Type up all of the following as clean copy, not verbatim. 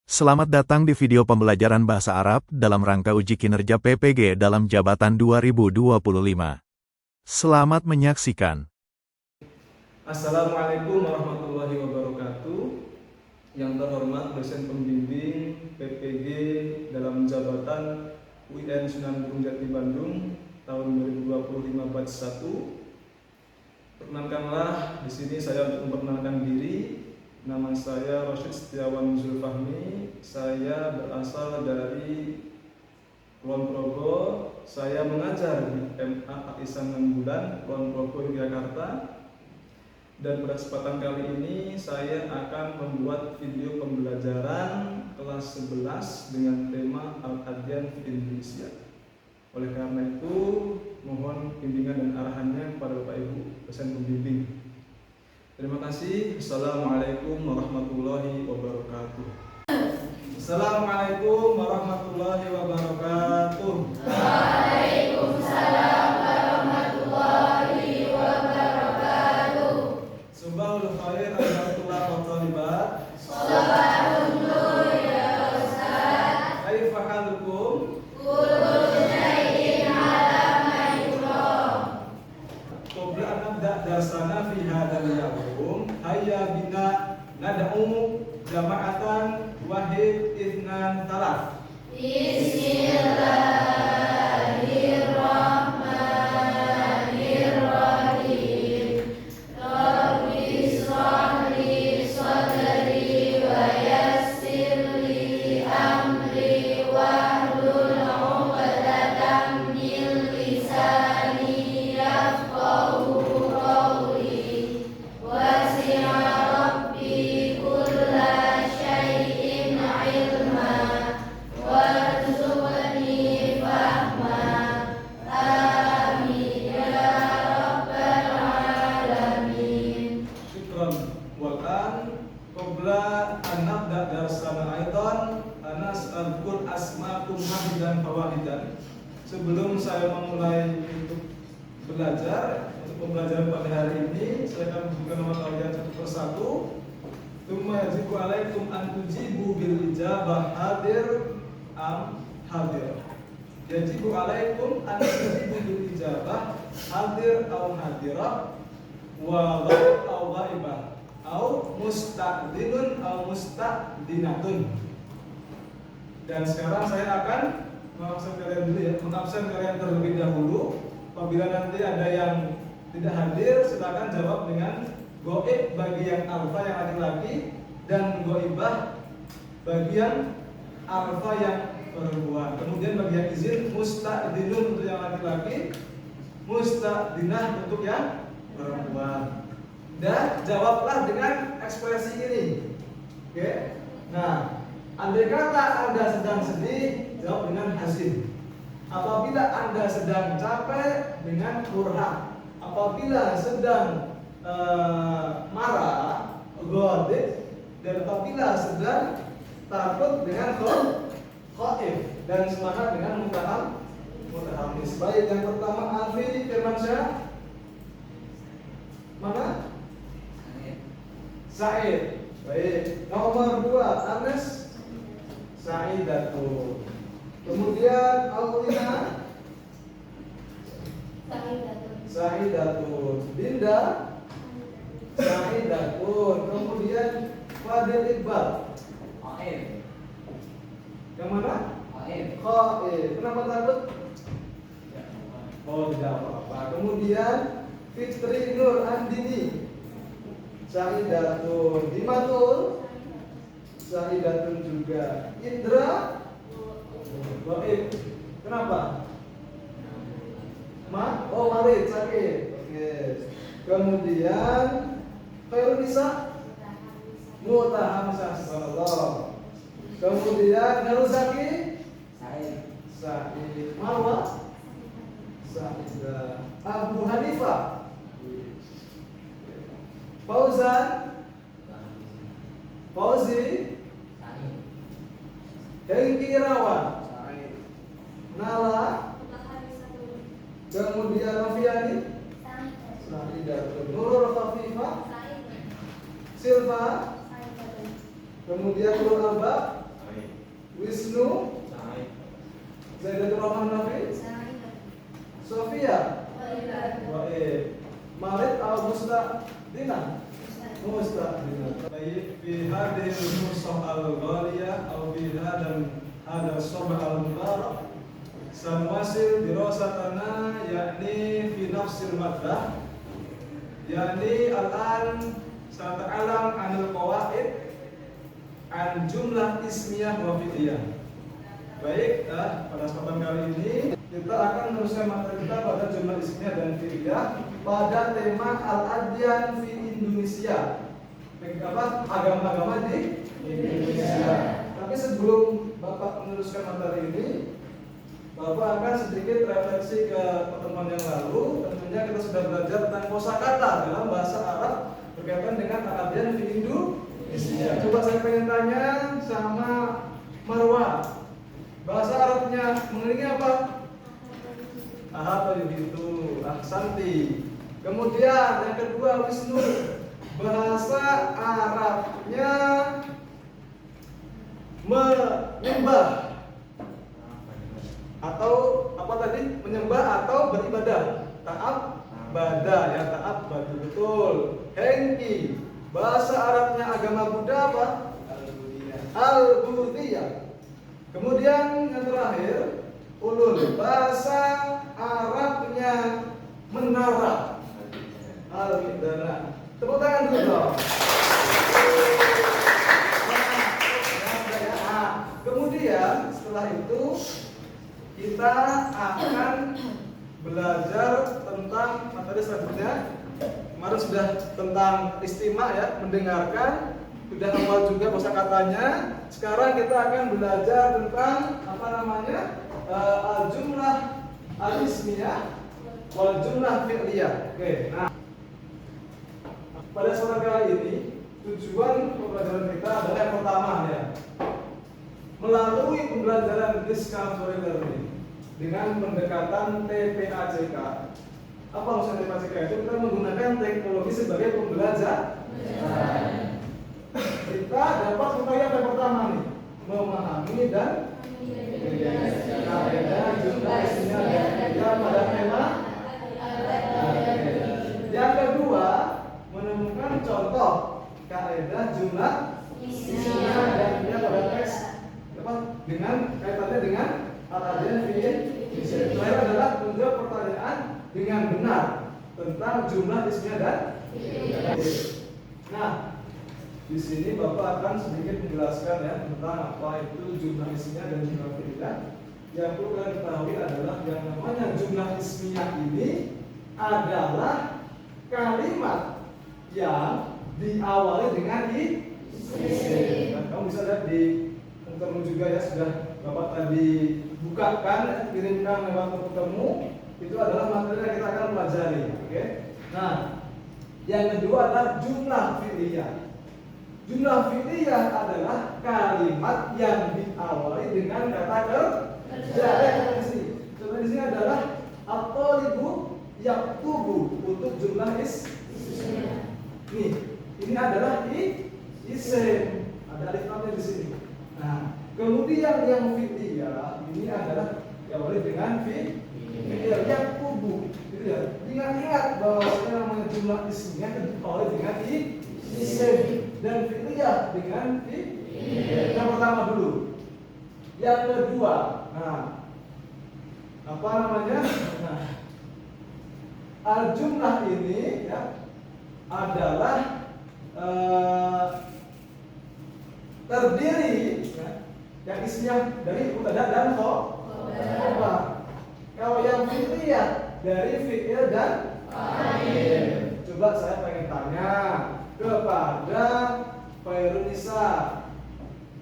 Selamat datang di video pembelajaran bahasa Arab dalam rangka uji kinerja PPG dalam jabatan 2025. Selamat menyaksikan. Assalamualaikum warahmatullahi wabarakatuh. Yang terhormat dosen pembimbing PPG dalam jabatan UIN Sunan Gunung Jati Bandung tahun 2025 batch 1. Perkenalkanlah, di sini saya untuk memperkenalkan diri. Nama saya Rosyid Setiawan Zulfahmi. Saya berasal dari Kulon Progo. Saya mengajar di MA Aisan 6 bulan, Kulon Progo, Yogyakarta. Dan pada kesempatan kali ini saya akan membuat video pembelajaran kelas 11 dengan tema Al-Adyan fi Indonesia. Oleh karena itu, mohon bimbingan dan arahannya kepada Bapak Ibu dosen pembimbing. Terima kasih. Assalamualaikum warahmatullahi wabarakatuh. Assalamualaikum warahmatullahi wabarakatuh. Waalaikumsalam warahmatullahi wabarakatuh. Subhanallah khair warahmatullahi wabarakatuh. Shalawatun nur ya Ustaz. Kaifa halukum? Kullu syai'in ala ma yuram. Qabla an nabda darsana fi hadzal yawm, hayya bina nad'u jama'atan wahid itsnan talaf. Bismillahirrahmanirrahim. Rabbi shrah li sadri wa yassir li amri wahlul 'uqdatam min lisani yafqahu qawli. Wasi'a rabbi kulla syai'in 'ilma warzuqni fahma. Amin ya rabbal alamin. Syukran. Wal an qabla an nabda darsana aidan ana as'alukum asma'akum wahidan fawahidan. Sebelum saya memulai untuk belajar, untuk pembelajaran pada hari ini, saya akan buka nama kalian satu persatu. Tsumma yajibu alaikum an tujibu bil ijabah hadir am hadir. Yajibu alaikum an tujibu bil ijabah hadir au hadirah wa ghaib au ghaibah au musta'dinun au musta'dinatun. Dan sekarang saya akan mengabsen kalian dulu ya, mengabsen kalian terlebih dahulu. Apabila nanti ada yang tidak hadir, silakan jawab dengan goib bagi yang alfa yang laki-laki dan goibah bagi yang alfa yang perempuan. Kemudian bagi yang izin musta'dinun untuk yang laki-laki, musta'dinah untuk yang perempuan. Dan jawablah dengan ekspresi ini. Oke. Nah, andai kata Anda sedang sedih, jawab dengan hazin. Apabila Anda sedang capek, dengan kurha. Apabila sedang marah, ghadib. Dan apabila sedang takut, dengan khaif. Dan semangat dengan mutahamis. Baik, yang pertama Alfi Firmansyah. Mana? Said. Baik. Nomor 2 Anas. Saidatu. Kemudian Aulina. Saidatu. Dinda. Saidatun. Kemudian Fadil Iqbal. Ain. Yang mana? Ain. Khaif. Kenapa takut? Oh, tidak apa-apa. Kemudian Fitri Nur Andini. Saidatun. Himatul. Saidatun juga. Indra. Baik. Kenapa? Oh, Marid sakit. Oke. Kemudian Khairunisa. Mutahamsah. Subhanallah. Kemudian Naruzaki. Said. Marwa. Saidah. Abu Hanifah. Fauzan. Fauzi. Hengki Irawan. Nala. Kemudian Noviani. Saidatun. Nurul Khafifah. Silva. Kemudian Nurul Albab. Zaidatul Rahman Nafi. Sofia. Baik. Marid atau Mustadina? Mustadina. Baik. Fi hadhil mushaf al-ghaliyah atau fi hadal sabah al-mubarak sanwasil dirasatana yakni fi nafsil maddah yakni al-an sata'alam anil qawaid an jumlah ismiyah wa fi'liyah. Baik, pada kesempatan kali ini kita akan meneruskan materi kita pada jumlah ismiyah dan fi'liyah pada tema al-adyan fi Indonesia. Agama-agama di Indonesia. Tapi sebelum Bapak meneruskan materi ini, Bapak akan sedikit refleksi ke pertemuan yang lalu. Tentunya kita sudah belajar tentang kosakata dalam bahasa Arab berkaitan dengan al-adyan fi Indonesia. Coba saya pengen tanya sama Marwa. Bahasa Arabnya mengiringi apa? Ahad itu, ahsanti. Kemudian yang kedua Wisnu. Bahasa Arabnya menyembah atau apa tadi? Menyembah atau beribadah. Taat badah ya, taat badah betul. Hengki. Bahasa Arabnya agama Buddha apa? Al-Budhiyah. Kemudian yang terakhir, ulul. Bahasa Arabnya menara. Al-Midana. Tepuk tangan dulu dong. Kemudian setelah itu kita akan belajar tentang materi selanjutnya. Kemarin sudah tentang istimak ya, mendengarkan. Sudah hafal juga kosakatanya. Sekarang kita akan belajar tentang apa namanya? Al-jumlah al-ismiyah wal jumlah fi'liyah. Oke. Nah, pada kesempatan kali ini tujuan pembelajaran kita adalah yang pertama ya. Melalui pembelajaran discovery learning dengan pendekatan TPACK. Apa maksud TPACK itu? Kita menggunakan teknologi sebagai pembelajar. Kita dapat supaya yang pertama nih, memahami dan kaidah jumlah ismiyah dan fi'liyah pada tema. Yang kedua, menemukan contoh kaidah jumlah ismiyah dan fi'liyah pada teks dengan kaitannya dengan al-adyan fi Indonesia. Terakhir adalah menjawab pertanyaan dengan benar tentang jumlah ismiyah dan fi'liyah. Nah, di sini Bapak akan sedikit menjelaskan ya tentang apa itu jumlah ismiyah dan jumlah fi'liyah. Yang perlu kalian ketahui adalah yang namanya jumlah ismiyah ini adalah kalimat yang diawali dengan isim. Nah, kamu bisa lihat di komputermu juga ya, sudah Bapak tadi bukakan ya, kirimkan lewat komputermu. Itu adalah materi yang kita akan pelajari. Oke. Nah, yang kedua adalah jumlah fi'liyah. Jumlah fi'liyah adalah kalimat yang diawali dengan kata kerja. Contoh di sini adalah at-thalibu yaktubu untuk jumlah ismiyah. Nih, ini adalah isim. Ada alif lamnya di sini. Nah, kemudian yang fi'liyah ini adalah diawali dengan fi'il yaktubu. Gitu ya. Ingat bahwa namanya jumlah ismiyah diawali dengan isim dan fi'liyah dengan fi'il. Yang pertama dulu. Yang kedua, nah, apa namanya? Nah, al-jumlah ini ya adalah terdiri ya, yang isinya dari mubtada dan khobar. Kalau yang fi'liyah dari fi'il dan fa'il. Coba saya pengen tanya kepada Fairunisa.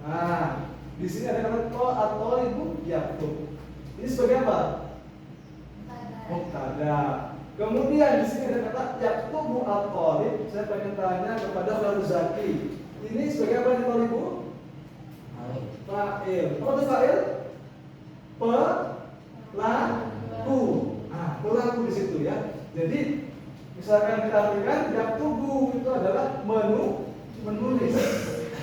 Nah, di sini ada kata to atau ibu yaktub. Ini sebagai apa? Mubtada. Kemudian di sini ada kata yaktubu at-talib. Saya pengen tanya kepada Fairuzaki. Ini sebagai apa nih ibu? Fa'il. Apa itu fa'il? Pelaku. Nah, pelaku di situ ya. Jadi misalkan kita artikan yaktubu itu adalah menulis.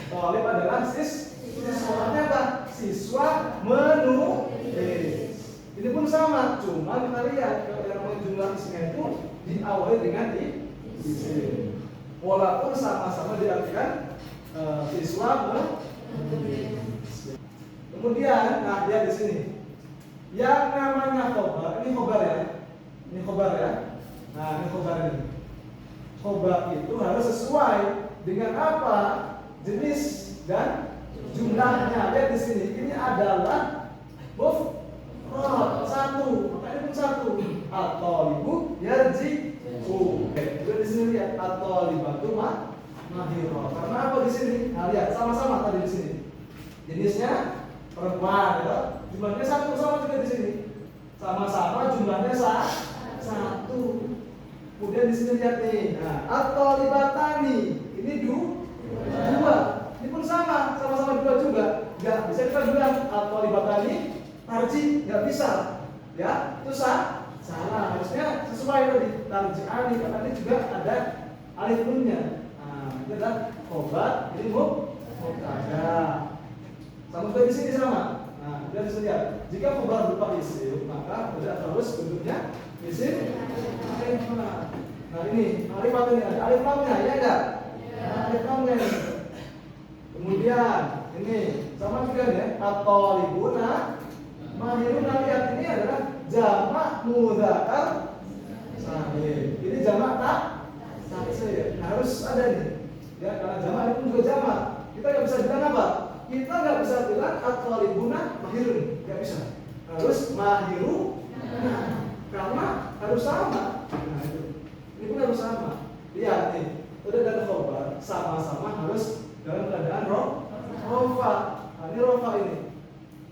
Talib adalah siswanya apa? Siswa menulis. Ini pun sama, cuma kita lihat kalau yang namanya jumlah isimnya itu diawali dengan isim. Walaupun sama-sama diartikan Islam. Kemudian, nah lihat di sini. Yang namanya khobar, ini khobar ya. Ini khobar ya. Nah, ini khobar ini. Khobar itu harus sesuai dengan apa? Jenis dan jumlahnya. Lihat di sini. Ini adalah mufrad satu. Maka ini pun satu. At-thalibu yarji'u. Juga di sini lihat at-thalibatu mahirah. Karena apa di sini? Nah, lihat sama-sama tadi di sini. Jenisnya perempuan, ya. Jumlahnya satu sama juga di sini. Sama-sama jumlahnya satu. Kemudian di sini lihat nih. Nah, at-thalibatani ini dua. Ini pun sama-sama dua juga. Enggak bisa kita bilang at-thalibatani tarji, enggak bisa. Ya, itu salah. Harusnya sesuai tadi tarji'ani karena ini juga ada alif nunnya. Nah, itu adalah khobar, ini mubtada. Sama juga di sini sama. Nah, sudah lihat. Jika khobar berupa isim, maka tidak harus bentuknya isim. Nah, ini alif ini ada alif lamnya, ya enggak? Ya. Alif lamnya ini. Kemudian ini sama juga ya, at-thalibuna mahirun. Lihat ini adalah jamak mudzakkar sahih. Ini jamak taksir. Nah, harus ada nih. Ya, karena jamak itu juga jamak. Kita nggak bisa bilang apa? Kita nggak bisa bilang at-thalibuna mahirun, nggak bisa. Harus mahiru, karena harus sama. Nah, ini pun harus sama. Lihat nih, udah dan khobar sama-sama harus dalam keadaan rofa. Nah, ini rofa ini.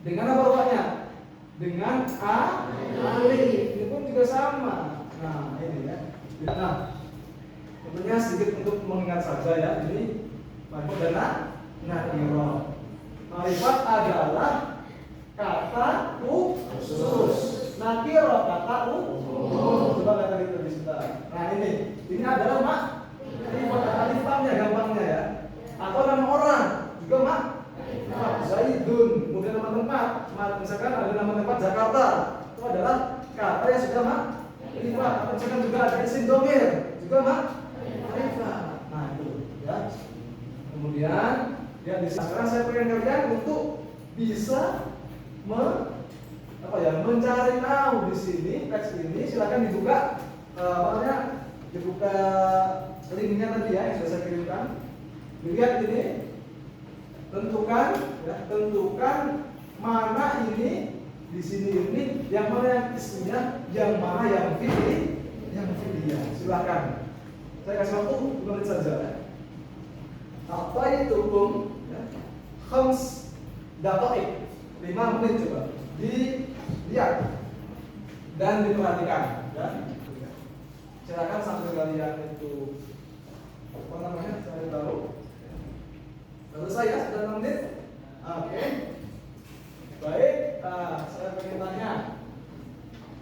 Dengan apa rofanya? Dengan alif. Ini pun juga sama. Nah, ini ya. Nah, tentunya sedikit untuk mengingat saja ya. Ini ma'rifat dan nakirah. Ma'rifat adalah kata khusus. Nakirah kata umum. Coba lihat tadi sebentar. Nah, ini adalah ma'rifat. Alif lamnya gampangnya ya. Atau nama orang juga ma'rifat. Zaidun, kemudian nama tempat. Misalkan ada nama tempat Jakarta, itu adalah kata yang sudah ma'rifat. Atau misalkan juga ada isim dhamir, juga ma'rifat. Nah, itu ya. Kemudian ya sekarang saya pengen kalian untuk bisa mencari tahu di sini teks ini. Silakan dibuka dibuka linknya tadi ya yang sudah saya kirimkan. Dilihat ini, tentukan mana ini di sini ini yang mana yang isminya, yang mana yang fi'liyah. Silakan. Saya kasih waktu 5 menit saja. Apa itu khams daqaiq, 5 menit coba dilihat dan diperhatikan ya. Silakan sambil kalian itu cari tahu. Selesai ya, sudah 6 menit. Oke. Baik, saya ingin tanya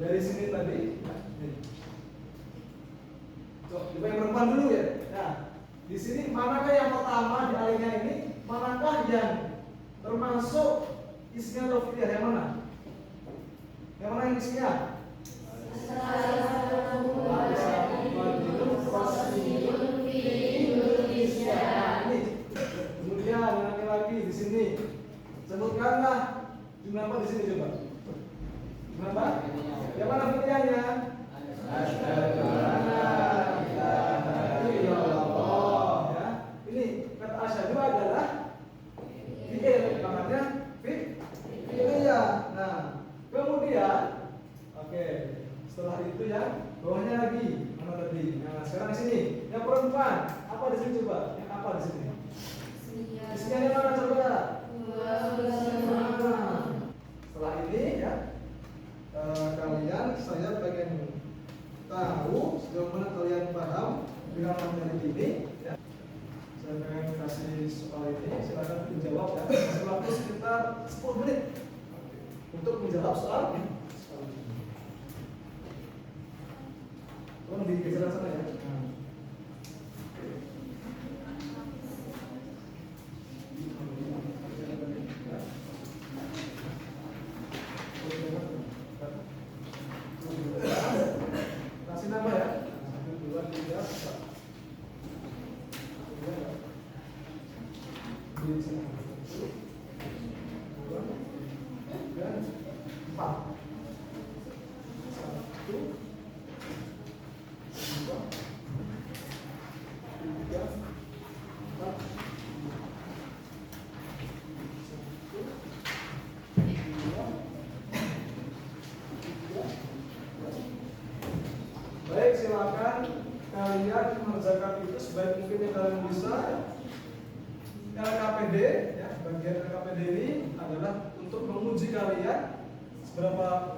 dari sini tadi. Coba yang perempuan dulu ya. Nah, di sini manakah yang pertama di alinea ini? Manakah yang termasuk isinya atau fi'liyah yang mana? Yang mana yang isinya? Kemudian laki-laki di sini sebutkanlah jumlah apa di sini coba? Jumlah apa? Yang mana fi'liyahnya? Asyhadu an la ilaha illallah. Ya, ini kata asyhadu adalah fi'il, makanya fi'liyah. Nah, kemudian oke, setelah itu ya bawahnya lagi mana tadi? Nah, sekarang di sini yang perempuan apa di sini coba? Yang apa di sini? Isinya yang mana coba? Setelah ini ya kalian saya pengen tahu sejauh mana kalian paham dengan materi ini ya. Saya pengen kasih soal ini, silakan dijawab ya. Masih waktu sekitar 10 menit untuk menjawab soal ini. Tolong digeser sana ya. zakat itu sebaik mungkin yang kalian bisa. LKPD, ya, bagian LKPD ini adalah untuk menguji kalian seberapa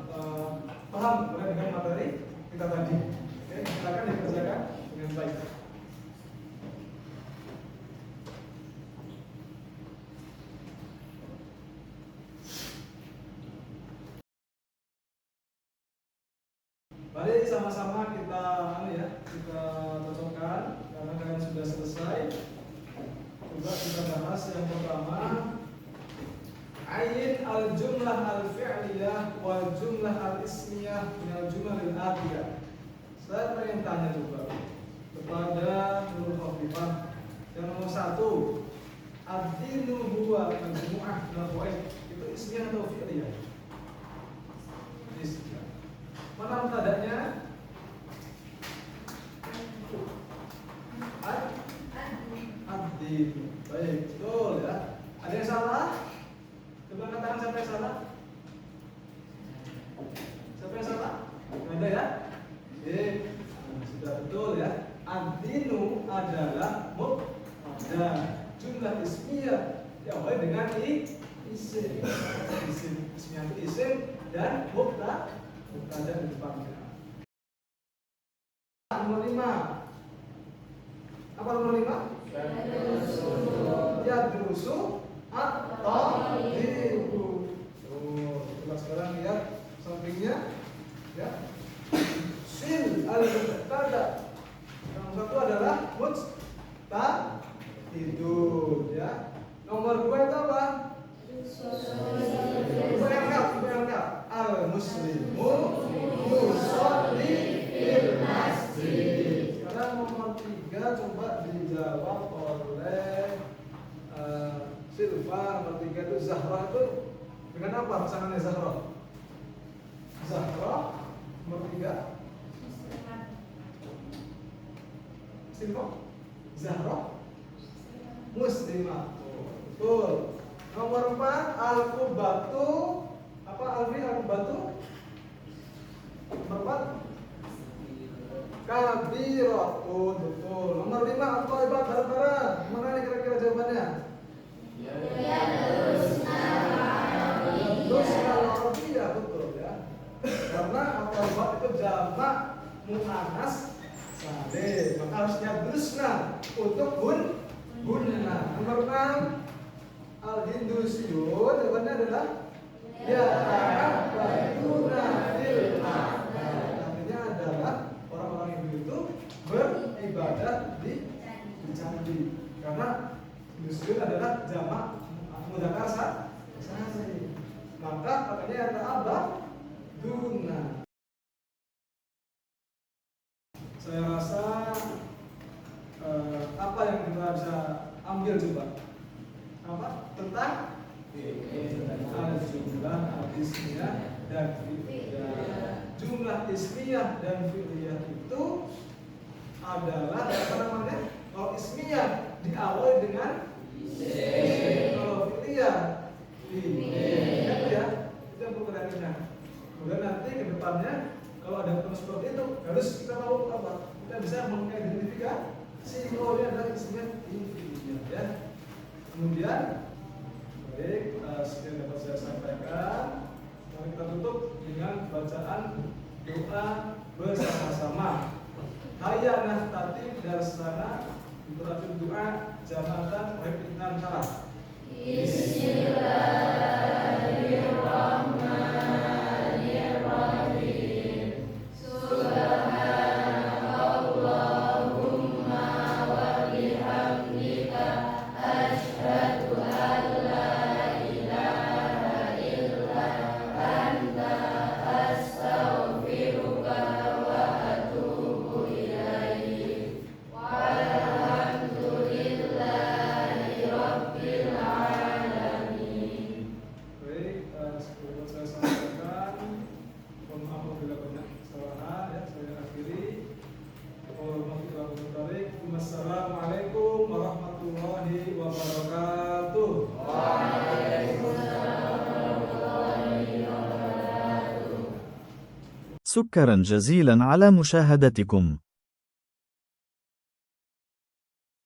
paham kalian dengan materi kita tadi. Oke, silakan dikerjakan dengan baik. Mari sama-sama kita kita cocokkan karena kalian sudah selesai. Coba kita bahas yang pertama, ayin al-jumlah al-fi'liyah wal jumlah al-ismiyah minal jumalil atiyah. Saya pengen tanya coba kepada Nurul Khafifah. Yang nomor 1, ad-dinu huwa al-jumu'ah nafu'id. Itu ismiyah atau fi'liyah? Ismiyah. Mana mubtada'nya? Ad-din. Baik, betul ya. Ada yang salah? Coba angkat tangan siapa yang salah? Siapa yang salah? Nggak ada ya? Oke, sudah betul ya. Ad-dinu adalah mubtada. Jumlah ismiyah diawali dengan isim. Ismiyah itu isim dan mubtada di depannya. Nomor 5. Apa nomor 5? Yadrusu at-talibu. Coba sekarang lihat sampingnya ya. Sil al-mubtada. Yang satu adalah mustaqidun ya. Nomor 2 itu apa? Berangkat. Al-muslimu yusolli fil masjid. Sekarang nomor 3 coba dijawab oleh Silva. Nomor 3 itu Zahra itu dengan apa pasangannya Zahra? Zahra nomor 3. Silva? Zahra? Muslimah. Betul. Nomor 4 al-kubatu. Apa Alfi al-kubatu? Nomor 4 kabiratun. Betul. Nomor 5 at-thaibat bareng-bareng. Mana nih kira-kira jawabannya? Yadrusna al-arabiyah. Betul ya. Karena at-thaibat itu jamak muannas salim. Maka harus yadrusna untuk bunna. Nomor 6 al-hindusiyun. Jawabannya adalah ya'abaduna fil ma'bad. Artinya adalah orang-orang Hindu itu beribadah di candi. Karena hindusiyun adalah jamak mudzakkar salim. Maka katanya ada abaduna. Saya rasa apa yang kita bisa ambil coba? Apa? Tentang jumlah ismiyah dan fi'liyah. Jumlah ismiyah dan fi'liyah itu adalah apa namanya? Kalau ismiyah diawali dengan isim, kalau fi'liyah ya, itu yang perlu kita ingat. Kemudian nanti ke depannya kalau ada ketemu seperti itu harus kita tahu apa? Kita bisa mengidentifikasi kalau dia adalah ismiyah fi'liyah ya. Kemudian baik, sekian dapat saya sampaikan. Mari kita tutup dengan bacaan doa bersama-sama. Hayya nahtati darsana beratur doa jamatan baik dengan cara. Bismillahirrahmanirrahim. Subhanakallahumma wa bihamdika asyhadu an la ilaha illa anta astaghfiruka wa atubu ilaik. Walhamdulillahi rabbil alamin. Baik, seperti saya sampaikan, mohon maaf apabila banyak kesalahan ya, saya akhiri. Wassalamualaikum warahmatullahi wabarakatuh. شكرا جزيلا على مشاهدتكم.